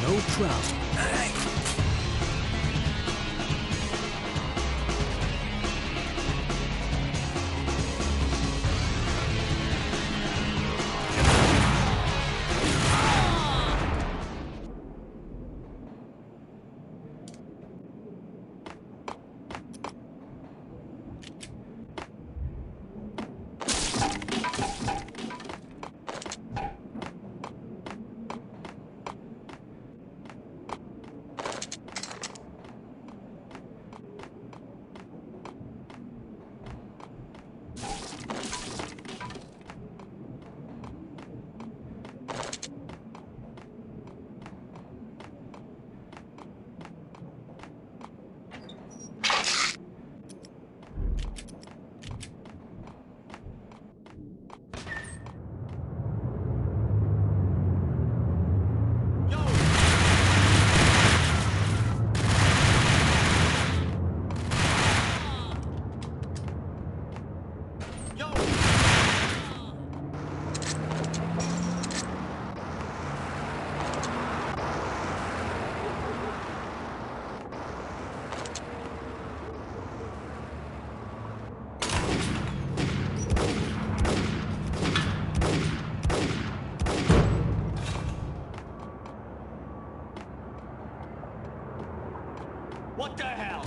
no trouble. What the hell?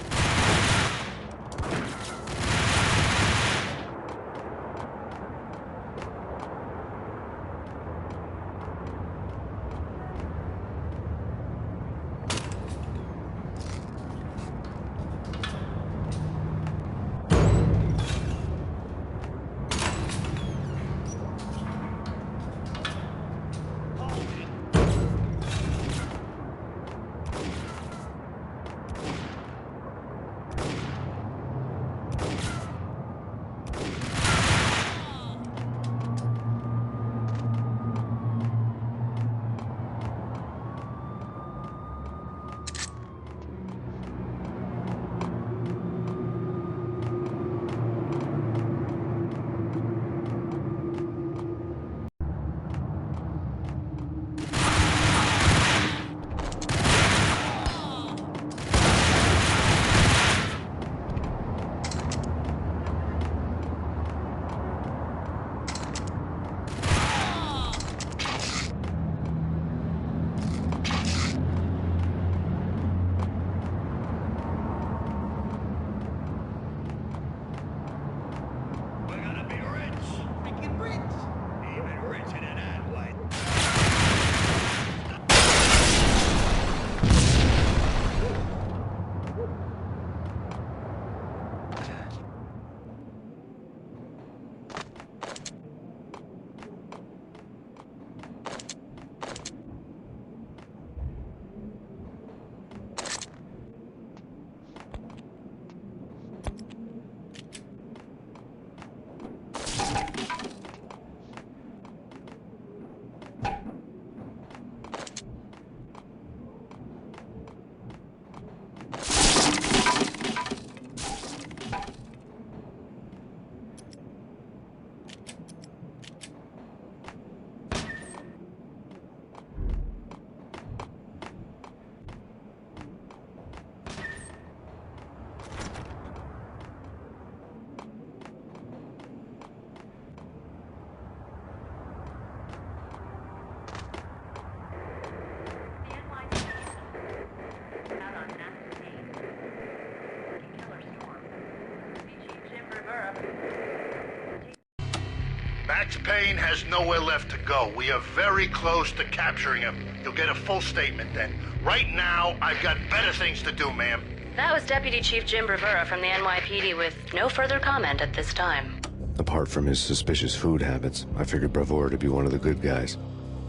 Max Payne has nowhere left to go. We are very close to capturing him. You'll get a full statement then. Right now, I've got better things to do, ma'am. That was Deputy Chief Jim Rivera from the NYPD with no further comment at this time. Apart from his suspicious food habits, I figured Bravura to be one of the good guys.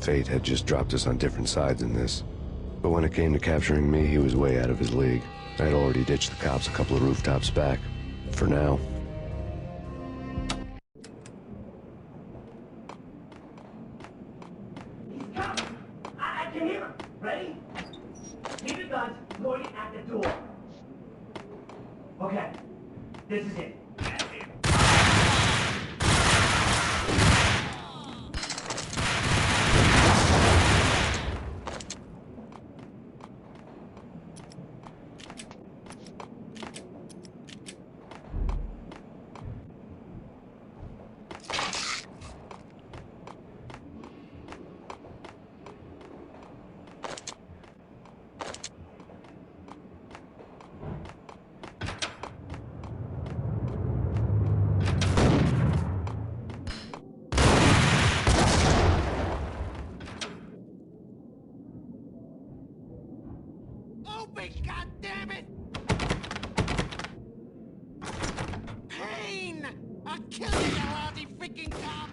Fate had just dropped us on different sides in this. But when it came to capturing me, he was way out of his league. I had already ditched the cops a couple of rooftops back. For now. I can hear him. Ready? Keep your guns pointed at the door. Okay, this is it. That's it. Open, goddammit! Payne! I'll kill you, you lousy freaking cop!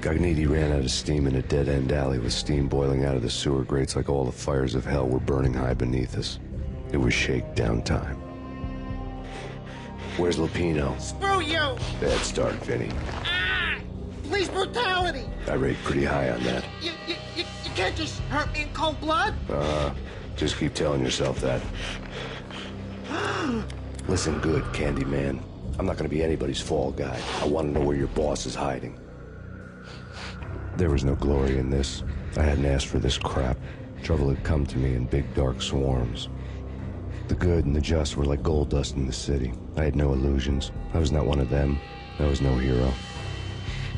Cogniti ran out of steam in a dead-end alley with steam boiling out of the sewer grates like all the fires of hell were burning high beneath us. It was shakedown time. Where's Lupino? Screw you! Bad start, Vinny. Ah! Police brutality! I rate pretty high on that. You can't just hurt me in cold blood! Just keep telling yourself that. Listen good, Candyman. I'm not gonna be anybody's fall guy. I want to know where your boss is hiding. There was no glory in this. I hadn't asked for this crap. Trouble had come to me in big dark swarms. The good and the just were like gold dust in the city. I had no illusions. I was not one of them. I was no hero.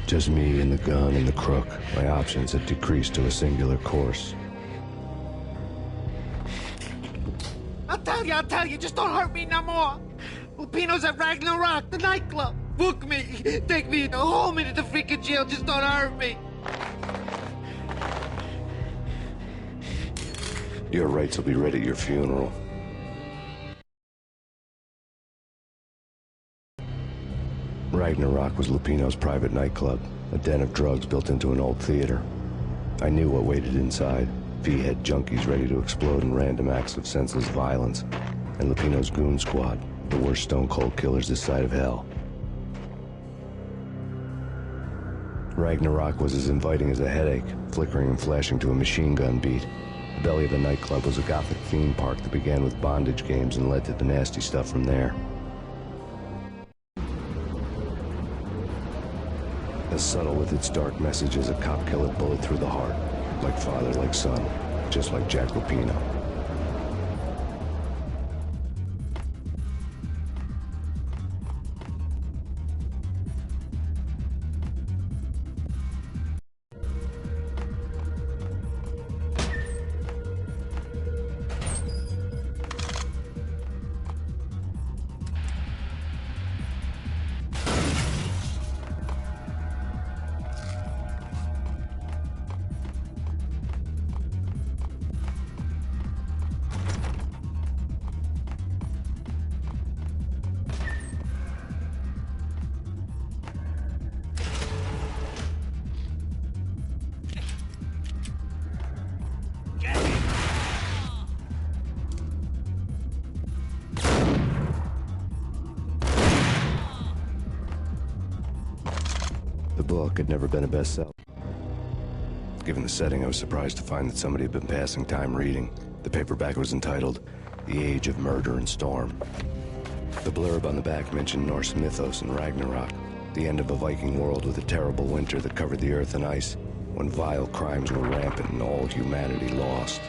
Just me and the gun and the crook. My options had decreased to a singular course. I'll tell you, just don't hurt me no more! Lupino's at Ragnarok, the nightclub! Book me! Take me, haul me to the freaking jail, just don't hurt me! Your rights will be read at your funeral. Ragnarok was Lupino's private nightclub, a den of drugs built into an old theater. I knew what waited inside. V-head junkies ready to explode in random acts of senseless violence. And Lupino's goon squad, the worst stone-cold killers this side of hell. Ragnarok was as inviting as a headache, flickering and flashing to a machine gun beat. The belly of the nightclub was a gothic theme park that began with bondage games and led to the nasty stuff from there. As subtle with its dark message as a cop killer bullet through the heart. Like father, like son. Just like Jack Lupino. The book had never been a bestseller. Given the setting, I was surprised to find that somebody had been passing time reading. The paperback was entitled, The Age of Murder and Storm. The blurb on the back mentioned Norse mythos and Ragnarok, the end of a Viking world with a terrible winter that covered the earth in ice, when vile crimes were rampant and all humanity lost.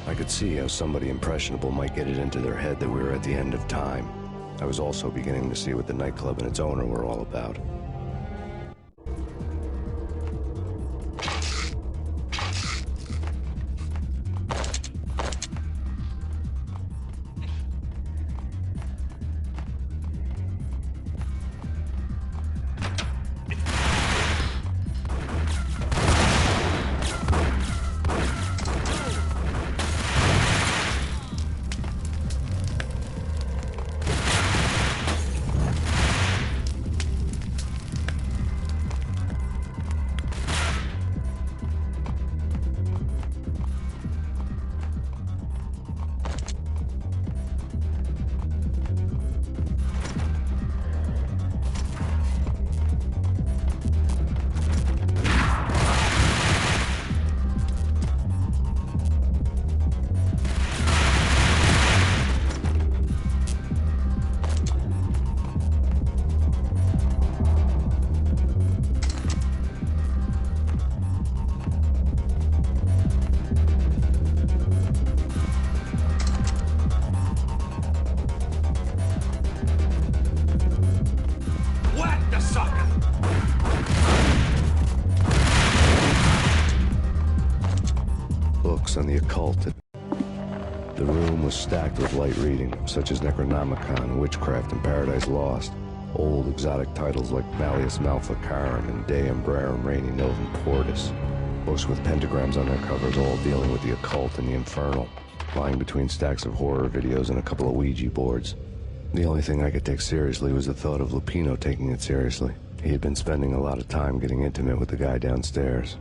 I could see how somebody impressionable might get it into their head that we were at the end of time. I was also beginning to see what the nightclub and its owner were all about. On the occult. The room was stacked with light reading, such as Necronomicon, Witchcraft, and Paradise Lost. Old exotic titles like Malleus Maleficarum and De Umbrarum Reini Novum Portis. Books with pentagrams on their covers, all dealing with the occult and the infernal. Lying between stacks of horror videos and a couple of Ouija boards. The only thing I could take seriously was the thought of Lupino taking it seriously. He had been spending a lot of time getting intimate with the guy downstairs.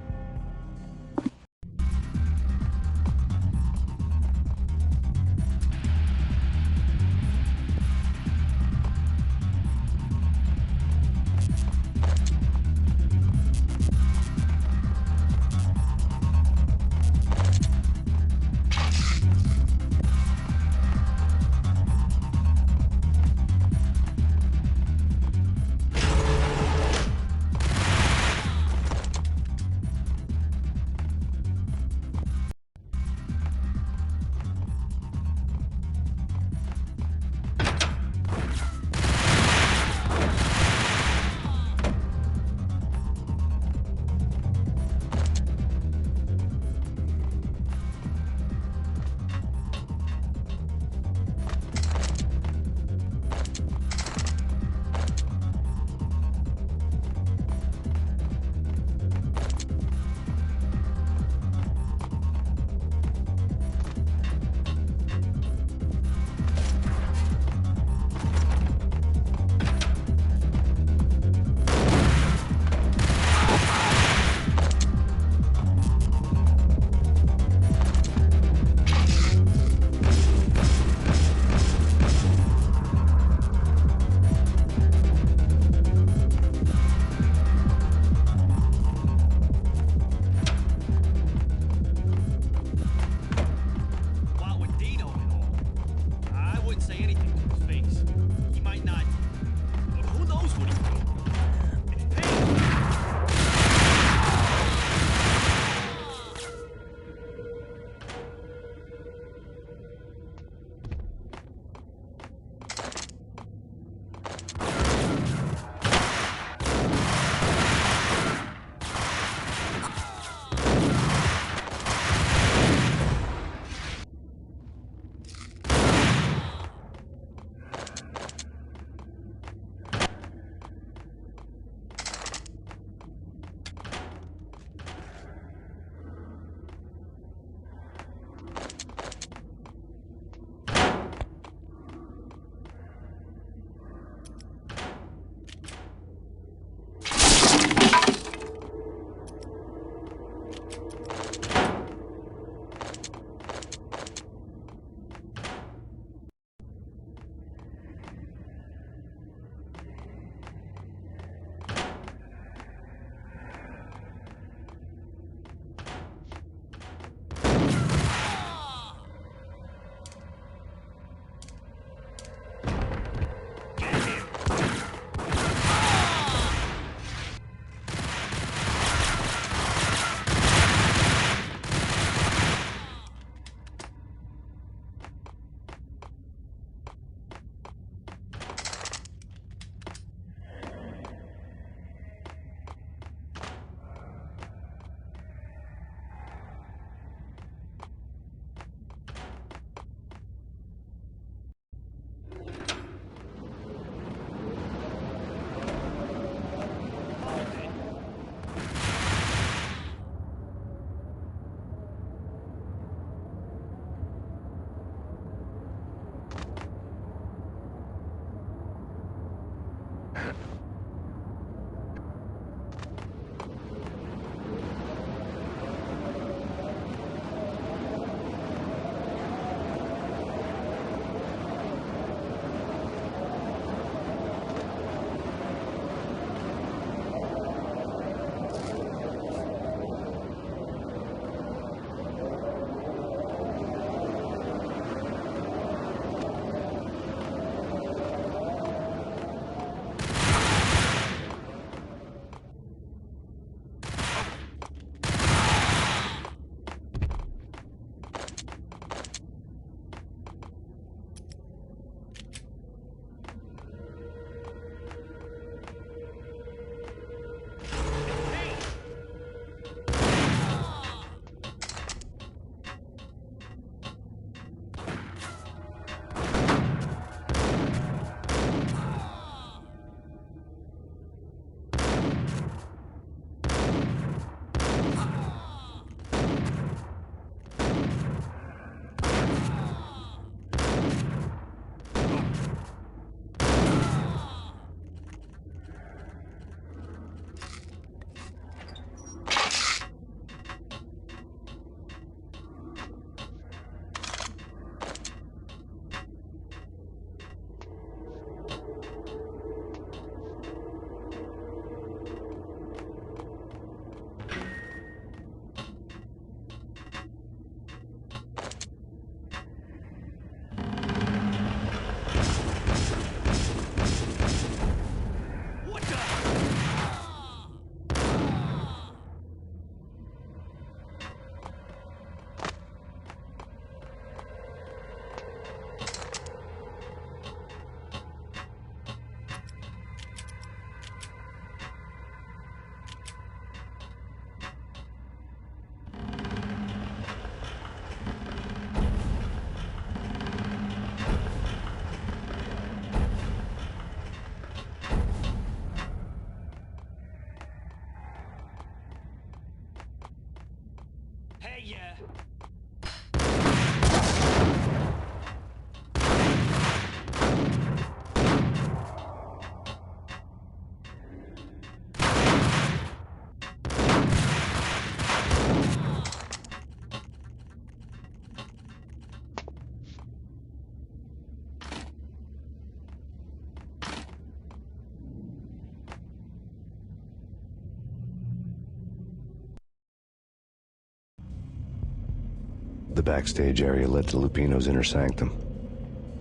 The backstage area led to Lupino's inner sanctum.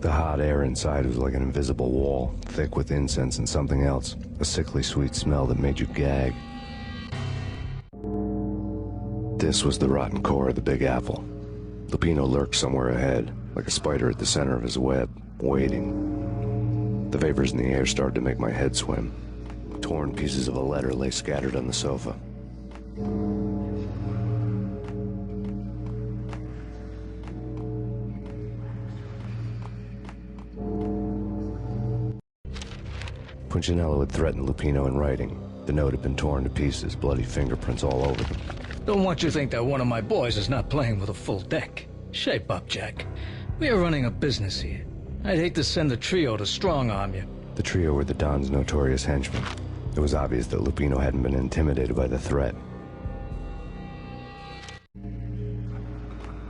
The hot air inside was like an invisible wall, thick with incense and something else, a sickly sweet smell that made you gag. This was the rotten core of the Big Apple. Lupino lurked somewhere ahead, like a spider at the center of his web, waiting. The vapors in the air started to make my head swim. Torn pieces of a letter lay scattered on the sofa. Punchinello had threatened Lupino in writing. The note had been torn to pieces, bloody fingerprints all over them. Don't want you to think that one of my boys is not playing with a full deck. Shape up, Jack. We are running a business here. I'd hate to send the trio to strong-arm you. The trio were the Don's notorious henchmen. It was obvious that Lupino hadn't been intimidated by the threat.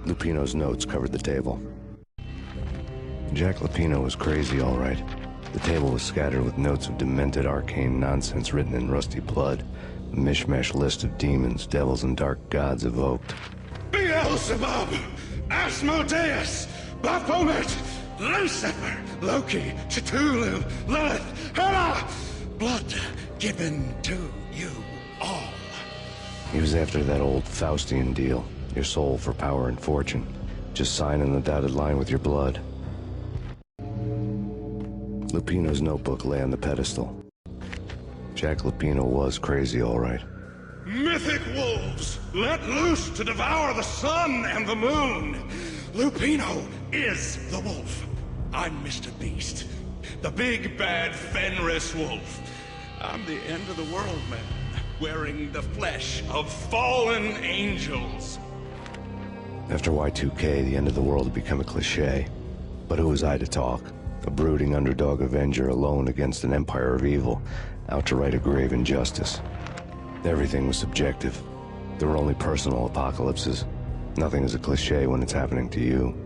Lupino's notes covered the table. Jack Lupino was crazy, all right. The table was scattered with notes of demented arcane nonsense written in rusty blood. A mishmash list of demons, devils, and dark gods evoked. Beelzebub, Asmodeus, Baphomet, Lucifer, Loki, Cthulhu, Lilith, Hela! Blood given to you all. He was after that old Faustian deal. Your soul for power and fortune. Just sign in the dotted line with your blood. Lupino's notebook lay on the pedestal. Jack Lupino was crazy, all right. Mythic wolves, let loose to devour the sun and the moon. Lupino is the wolf. I'm Mr. Beast, the big bad Fenris wolf. I'm the end of the world man, wearing the flesh of fallen angels. After Y2K, the end of the world had become a cliché. But who was I to talk? A brooding underdog avenger alone against an empire of evil, out to right a grave injustice. Everything was subjective. There were only personal apocalypses. Nothing is a cliché when it's happening to you.